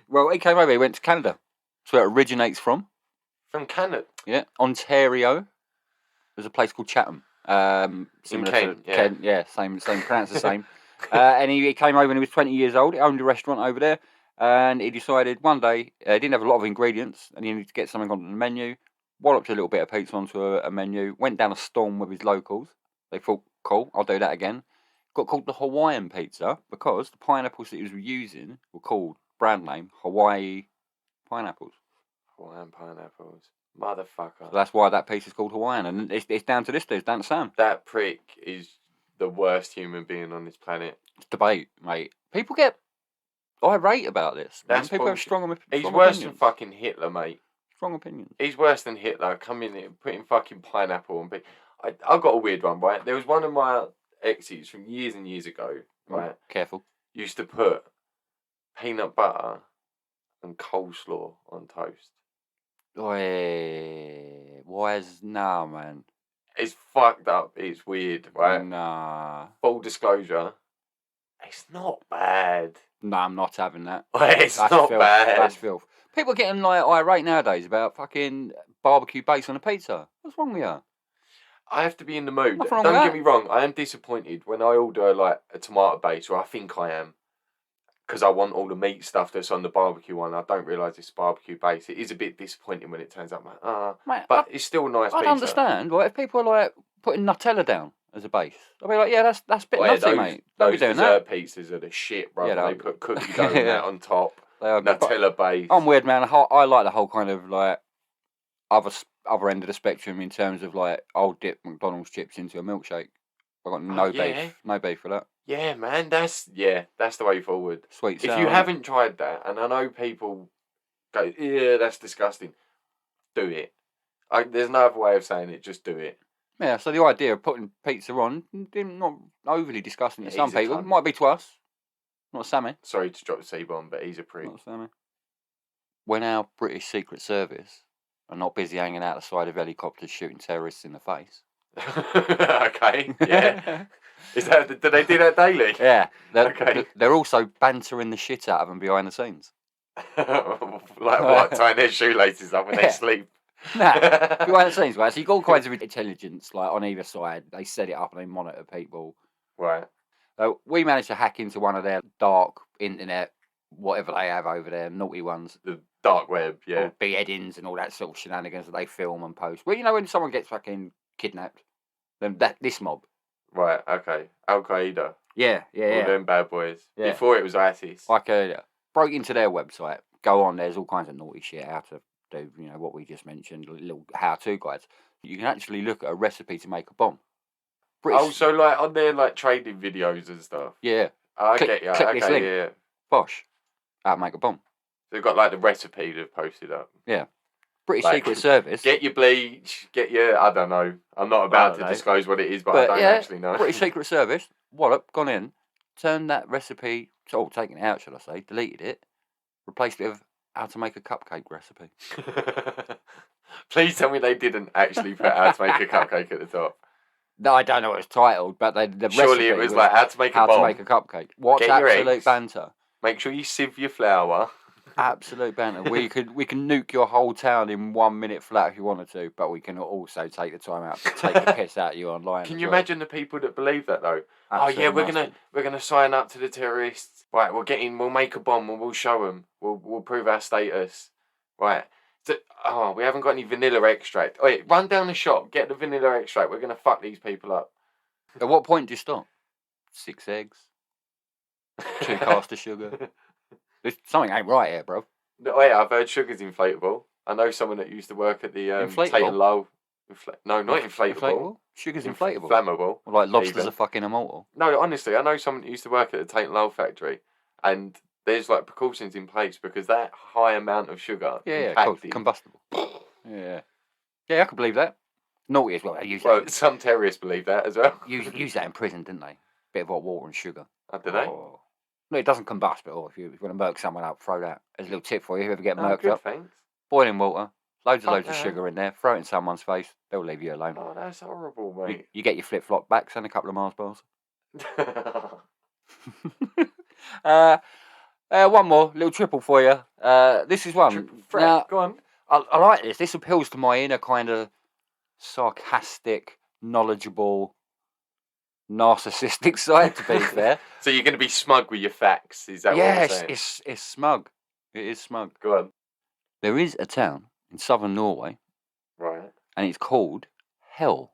Well, he came over. He went to Canada. That's where it originates from. From Canada. Yeah, Ontario. There's a place called Chatham. Similar Kent, to yeah. Kent. Yeah, same, pronounced the same. And he came over when he was 20 years old. He owned a restaurant over there. And he decided one day, he didn't have a lot of ingredients and he needed to get something onto the menu. Walloped a little bit of pizza onto a menu. Went down a storm with his locals. They thought, cool, I'll do that again. Got called the Hawaiian pizza because the pineapples that he was using were called, brand name, Hawaii pineapples. Hawaiian pineapples. Motherfucker. So that's why that piece is called Hawaiian. And it's down to this dude, it's down to Sam. That prick is the worst human being on this planet. It's debate, mate. People get irate about this. That's People have bullshit. strong He's strong worse opinions. than fucking Hitler, mate. Strong opinions. He's worse than Hitler. Coming in, putting fucking pineapple on. I've got a weird one, right? There was one of my exes from years and years ago, right? Careful. Used to put peanut butter and coleslaw on toast. Oi, why is nah, man? It's fucked up. It's weird, right? Nah, Full disclosure, it's not bad. nah, I'm not having that. It's That's not filth. bad. That's filth. People are getting like irate nowadays about fucking barbecue base on a pizza. What's wrong with you? I have to be in the mood. Nothing wrong Don't with get that. me wrong. I am disappointed when I order like a tomato base, or I think I am, because I want all the meat stuff that's on the barbecue one. I don't realise it's barbecue base. It is a bit disappointing when it turns up. Like, Mate, but it's still a nice I pizza. don't understand. Like, if people are like putting Nutella down as a base, I'll be like, yeah, that's a bit Oh, yeah, nutty, mate. Don't be those doing that. dessert pizzas are the shit, bro. Yeah, They they- put cookie dough and that on top. They are good, but Nutella base. I'm weird, man. I like the whole kind of like other end of the spectrum in terms of like I'll dip McDonald's chips into a milkshake. I got no yeah. beef for that. Yeah, man. That's the way forward. Sweet. If sour. you haven't tried that, and I know people go, yeah, that's disgusting, do it. There's no other way of saying it. Just do it. Yeah, so the idea of putting pizza on, not overly disgusting to Yeah, some he's a people. cunt. Might be to us. Not Sammy. Sorry to drop the C-bomb, but he's a prick. Not Sammy. When our British Secret Service are not busy hanging out the side of helicopters shooting terrorists in the face. Okay, yeah. Is that? Do they do that daily? Yeah. Okay. They're also bantering the shit out of them behind the scenes. Like what? Tying their shoelaces up when they Yeah. sleep. Nah, behind the scenes, right? So you got all kinds of intelligence, like on either side. They set it up and they monitor people. Right. We managed to hack into one of their dark internet, whatever they have over there, naughty ones. The dark web. Yeah. All beheadings and all that sort of shenanigans that they film and post. Well, you know when someone gets fucking kidnapped, then this mob. Right. Okay. Al Qaeda. Yeah, All them bad boys. Yeah. Before it was ISIS. Like broke into their website. Go on, there's all kinds of naughty shit how to do, what we just mentioned, little how-to guides. You can actually look at a recipe to make a bomb. Oh, so like on their like trading videos and stuff. Yeah, I Click- get you. click this Okay. link. Yeah. bosh, how to make a bomb. They've got like the recipe they've posted up. British Like, Secret Service. Get your bleach. Get your. I don't know. I'm not about to know. disclose what it is, but I But don't yeah, actually know. British Secret Service, wallop, gone in, turned that recipe, taken it out, shall I say, deleted it, replaced it with how to make a cupcake recipe. Please tell me they didn't actually put how to make a cupcake at the top. No, I don't know what it's titled, but the Surely recipe it was like how to make a how bomb. to make a cupcake. What's Get your absolute eggs. banter? Make sure you sieve your flour. Absolute banter. we can nuke your whole town in 1 minute flat if you wanted to, but we can also take the time out to take the piss out of you online. Can as you well. imagine the people that believe that though? Absolute Oh yeah, bastard. we're gonna sign up to the terrorists. Right, we'll make a bomb and we'll show them. We'll prove our status. Right. So, we haven't got any vanilla extract. Wait, run down the shop, get the vanilla extract. We're gonna fuck these people up. At what point do you stop? 6 eggs, 2 casts of sugar. Something ain't right here, bro. No, wait, I've heard sugar's inflatable. I know someone that used to work at the Inflatable? Tate and Lowell. No, not inflatable. Sugar's inflatable. Flammable. Like lobsters Even. are fucking immortal. No, honestly, I know someone that used to work at the Tate and Lowell factory, and there's like precautions in place because that high amount of sugar Yeah, cool. impacted. Combustible. Yeah. Yeah, I can believe that. Naughty as well. They use Well, that. some terrorists believe that as well. Use that in prison, didn't they? Bit of hot water and sugar. Do they? Oh. No, it doesn't combust, but if you want to murk someone up, throw that. As a little tip for you, if you ever get Oh, murked good, up, thanks. boiling water, Loads Fuck of that. sugar in there. Throw it in someone's face. They'll leave you alone. Oh, that's horrible, You, mate. you get your flip flop backs and a couple of Mars bars. One more little triple for you. This is one. Triple threat. Now, Go on. I like this. This appeals to my inner kind of sarcastic, knowledgeable, narcissistic side. To be fair, So you're going to be smug with your facts? Is that what yeah, you're saying? it's smug. It is smug. Go on. There is a town in southern Norway, Right. and it's called Hell.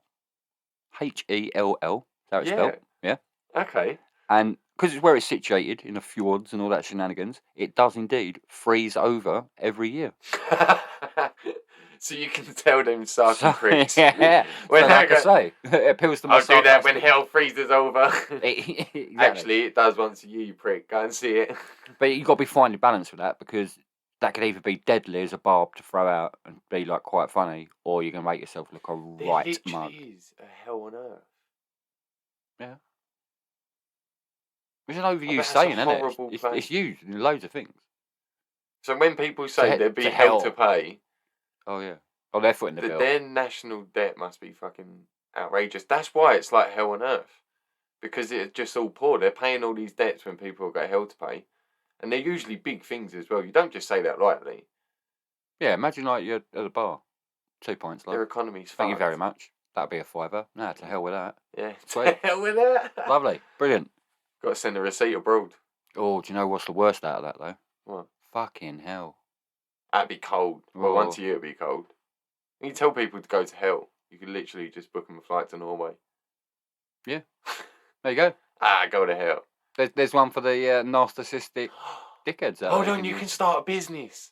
Hell. Is that how it's spelled? Yeah. Okay. And because it's where it's situated in the fjords and all that shenanigans, it does indeed freeze over every year. So you can tell them sarky pricks. Yeah. When So I like I go- say, it appeals to my I'll do that when sarcastic- hell freezes over. Exactly. Actually, it does once a year, you prick. Go and see it. But you've got to be finding balance with that, because that could either be deadly as a barb to throw out and be like quite funny, or you're going to make yourself look a right There mug. literally is a hell on earth. It's an bet overused that's a saying, isn't it? horrible It's place. used in loads of things. So when people say he- there'd be to hell to hell. pay, Oh, yeah. Oh, they're footing the bill. their national debt must be fucking outrageous. That's why it's like hell on earth. Because it's just all poor. They're paying all these debts when people have got hell to pay. And they're usually big things as well. You don't just say that lightly. Yeah, imagine like you're at a bar. 2 pints, Their like. economy's Thank you fucked. very much. That'd be a fiver. Nah, to hell with that. Yeah. Sweet. Hell with that. Lovely. Brilliant. Got to send a receipt abroad. Oh, do you know what's the worst out of that, though? What? Fucking hell. That'd be cold. Well, Oh. once a year it'd be cold. You tell people to go to hell. You could literally just book them a flight to Norway. There you go. Go to hell. There's one for the narcissistic dickheads out Hold there. on, you can start a business.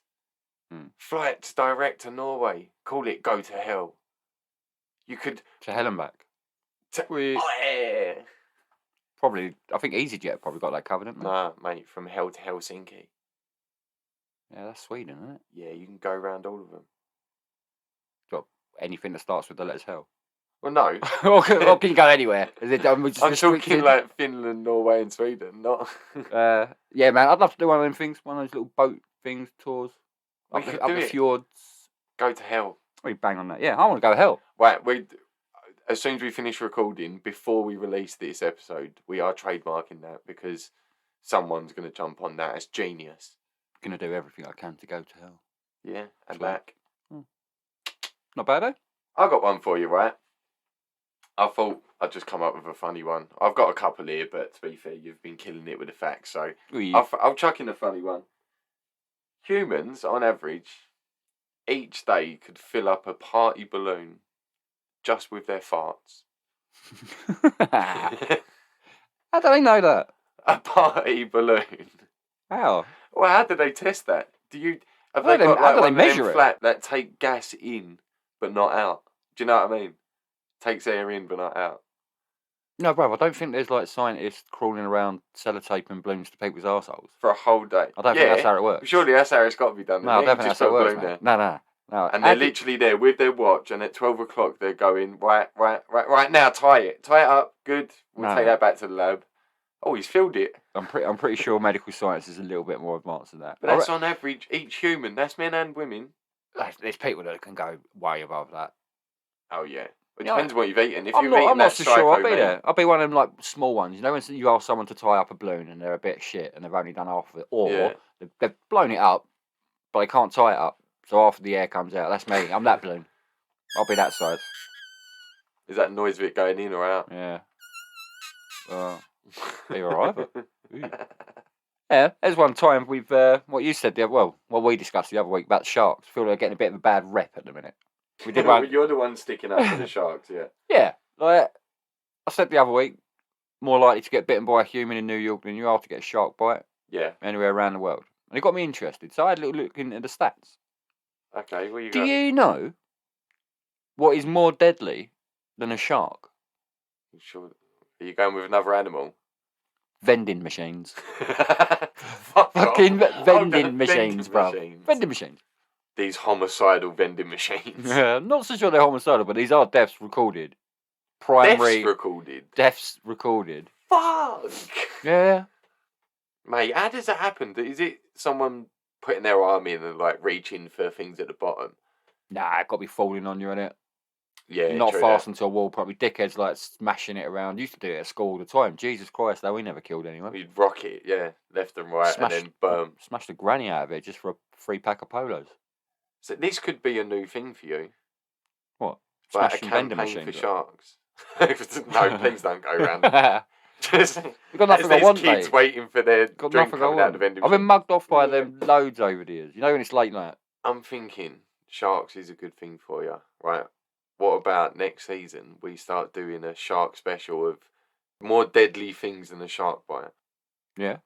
Hmm. Flights direct to Norway. Call it Go to Hell. You could. To hell and back. Oh, yeah. Probably, I think EasyJet probably got that covered, haven't they? Nah, mate, from hell to Helsinki. Yeah, that's Sweden, isn't it? Yeah, you can go around all of them. Got anything that starts with the letters hell. Well, no. or can you go anywhere? Is it, I'm just talking restricted? like Finland, Norway, and Sweden, not. Yeah, man, I'd love to do one of them things, one of those little boat things, tours. We Up the, could up do the it. fjords. Go to hell. We bang on that. Yeah, I want to go hell. Right, as soon as we finish recording, before we release this episode, we are trademarking that because someone's going to jump on that. It's genius. Gonna do everything I can to go to hell. Yeah, and Sweet. back. Not bad, eh? I got one for you, right? I thought I'd just come up with a funny one. I've got a couple here, but to be fair, you've been killing it with the facts, so I'll chuck in a funny one. Humans, on average, each day could fill up a party balloon just with their farts. How do they know that? A party balloon. How? Well, how do they test that? Have How they do they- got how like do they one of them measure it? flat that take gas in but not out? Do you know what I mean? Takes air in but not out. No, bro, I don't think there's like scientists crawling around sellotaping balloons to people's arseholes. For a whole day. I don't think that's how it works. Surely that's how it's got to be done. No, I isn't it? don't think You that's just how it put a works, balloon mate. there. No. And they're literally there with their watch, and at 12 o'clock they're going, right now, tie it up, good. We'll No, take no. that back to the lab. Oh, he's filled it. I'm pretty sure medical science is a little bit more advanced than that. But that's on average, each human, that's men and women. There's people that can go way above that. Oh, yeah. It Yeah, depends what you've eaten. If I'm you've not, eaten I'm that not so sure. I'll be psycho there. I'll be one of them like small ones. You know, when you ask someone to tie up a balloon and they're a bit shit and they've only done half of it, or Yeah. they've blown it up, but they can't tie it up, so half of the air comes out. That's me. I'm that balloon. I'll be that size. Is that noise of it going in or out? Yeah. Either either. Ooh. Yeah, there's one time we've what you said what we discussed the other week about sharks. I feel like they're getting a bit of a bad rep at the minute. We did one. You're the one sticking up for the sharks, yeah. Yeah, like I said the other week, more likely to get bitten by a human in New York than you are to get a shark bite Yeah. anywhere around the world. And it got me interested, so I had a little look into the stats. Okay, what you Do got? you know what is more deadly than a shark? Sure. Are you going with another animal? Vending machines. Fuck Fucking off. vending machines, bro. machines. Vending machines. These homicidal vending machines. Yeah, not so sure they're homicidal, but these are deaths recorded. Primary Deaths recorded. deaths recorded. Fuck. Yeah. Mate, how does that happen? Is it someone putting their arm in and like reaching for things at the bottom? Nah, got to be falling on you, innit? Yeah, Not true fastened to a wall, probably dickheads like smashing it around. Used to do it at school all the time. Jesus Christ, though, we never killed anyone. that. You'd rock it, yeah, left and right, Smash- and then boom. Smashed the granny out of it just for a free pack of polos. So this could be a new thing for you. What? Like a Smashing vending campaign for machines. sharks. No, please don't go around. Just, We've got nothing I there's want, kids mate. waiting for their Got drink nothing I coming out the want. vending I've been machine. mugged off by them loads over the years. You know when it's late night? I'm thinking sharks is a good thing for you, right? What about next season we start doing a shark special of more deadly things than a shark bite? Yeah.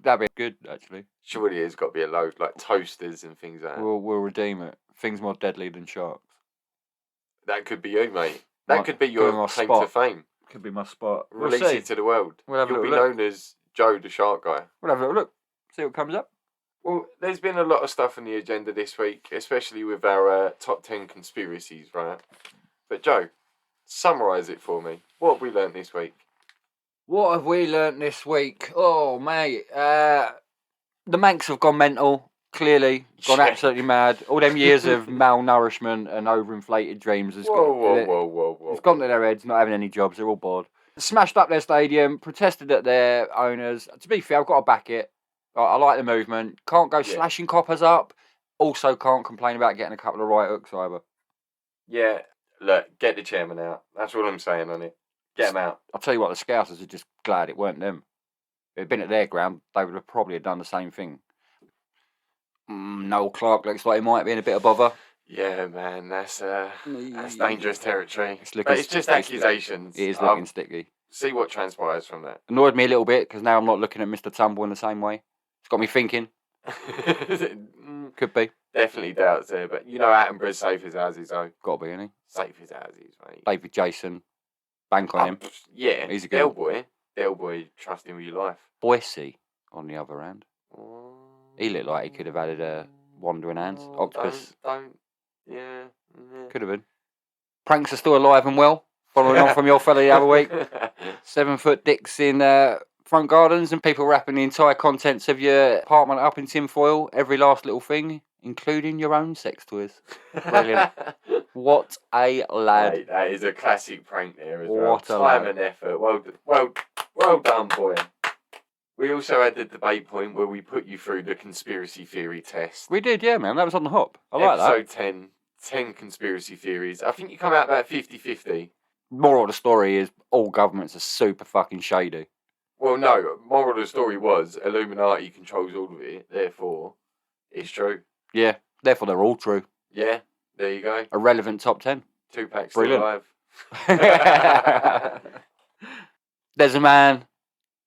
That'd be good, actually. Surely there's got to be a load, like toasters and things like that. We'll redeem it. Things more deadly than sharks. That could be you, mate. That could be Give your him our claim spot. to fame. Could be my spot. Release we'll see. it to the world. We'll have a You'll be little look. known as Joe the Shark Guy. We'll have a little look. See what comes up. Well, there's been a lot of stuff on the agenda this week, especially with our top 10 conspiracies, right? But Joe, summarise it for me. What have we learnt this week? What have we learnt this week? Oh, mate. The Manx have gone mental. Clearly. Gone Yeah. absolutely mad. All them years of malnourishment and overinflated dreams has Whoa. It's gone to their heads, not having any jobs. They're all bored. Smashed up their stadium, protested at their owners. To be fair, I've got to back it. I like the movement. Can't go slashing coppers up. Also can't complain about getting a couple of right hooks either. Yeah, look, get the chairman out. That's all I'm saying on it. Get him out. I'll tell you what, the Scousers are just glad it weren't them. If it had been at their ground, they would have probably done the same thing. Noel Clark looks like he might be in a bit of bother. Yeah, man, that's dangerous territory. It's looking But it's just accusations. It is looking sticky. See what transpires from that. Annoyed me a little bit because now I'm not looking at Mr. Tumble in the same way. It's got me thinking. Could be. Definitely doubts there, but you know Attenborough's safe as houses, though. Got to be, isn't he? Safe as houses, mate. David Jason. Bank on him. Yeah, He's a good Del Boy. Del Boy, trust him with your life. Boise, on the other hand. He looked like he could have added a wandering hands. Octopus. Yeah. Could have been. Pranks are still alive and well. Following on from your fella the other week. 7-foot dicks in front gardens and people wrapping the entire contents of your apartment up in tinfoil. Every last little thing, including your own sex toys. Brilliant. What a lad. Mate, that is a classic prank there as What a well. Time lad. and effort. Well done, boy. We also had the debate point where we put you through the conspiracy theory test. We did, yeah, man. That was on the hop. I like that. Episode 10 conspiracy theories. I think you come out about 50-50. Moral of the story is all governments are super fucking shady. Well, no. Moral of the story was Illuminati controls all of it. Therefore, it's true. Yeah, therefore they're all true. Yeah, there you go. A relevant top 10. Tupac's still Brilliant. alive. There's a man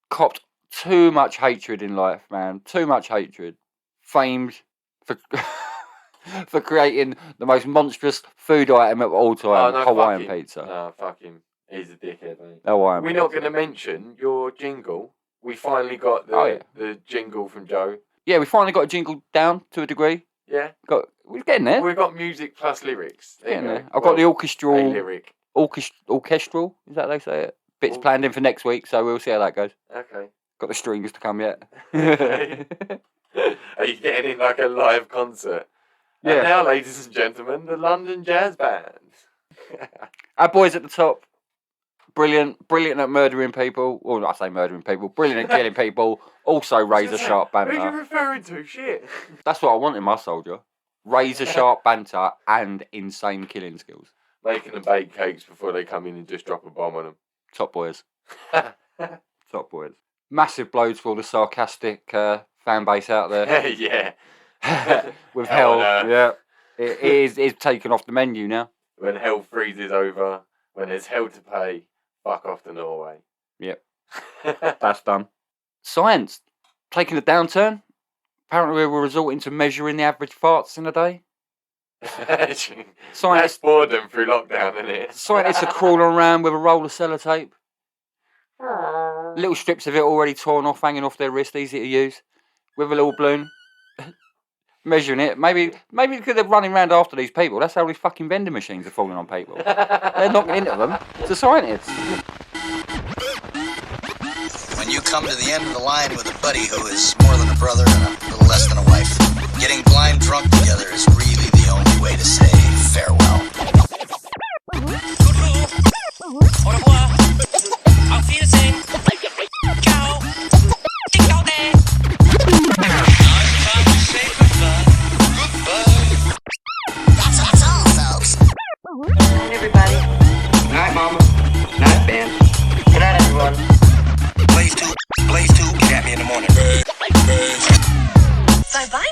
copped too much hatred in life, man. Too much hatred. Famed for for creating the most monstrous food item of all time, Hawaiian fuck him. pizza. No, fuck him. He's a dickhead, mate. Hawaiian We're pizza. not going to mention your jingle. We finally got the jingle from Joe. Yeah, we finally got a jingle down to a degree. Yeah. We're getting there. We've got music plus lyrics. There Getting you there. go. I've got the A orchestral, lyric. orchestral. Is that how they say it? Bits Or- planned in for next week, so we'll see how that goes. Okay. Got the strings to come yet. Okay. Are you getting in like a live concert? Yeah. And now, ladies and gentlemen, the London Jazz Band. Our boys at the top, brilliant at murdering people. Well, I say murdering people, brilliant at killing people. Also razor sharp Who are you banter. referring to? Shit. That's what I want in my soldier. Razor sharp banter and insane killing skills. Making them bake cakes before they come in and just drop a bomb on them. Top boys. Top boys. Massive blows for all the sarcastic fan base out there. Yeah. With Hell hell. no. Yeah. It's taken off the menu now. When hell freezes over, when there's hell to pay, fuck off to Norway. Yep. That's done. Science taking a downturn. Apparently we're resorting to measuring the average farts in a day. That's Scientists, boredom through lockdown, isn't it? scientists are crawling around with a roll of sellotape. Little strips of it already torn off, hanging off their wrist, easy to use. With a little balloon. Measuring it. Maybe because they're running around after these people. That's how these fucking vending machines are falling on people. They're knocking into them. It's a scientist. When you come to the end of the line with a buddy who is more than a brother and a little less than a wife, getting blind drunk together is really the only way to say farewell. Au revoir. Auf Wiedersehen. Ciao. Ciao there. That's all, folks. Good night, everybody. Good night, Mama. Good night, Ben. Good night, everyone. Blaze 2, get at me in the morning. Bye bye.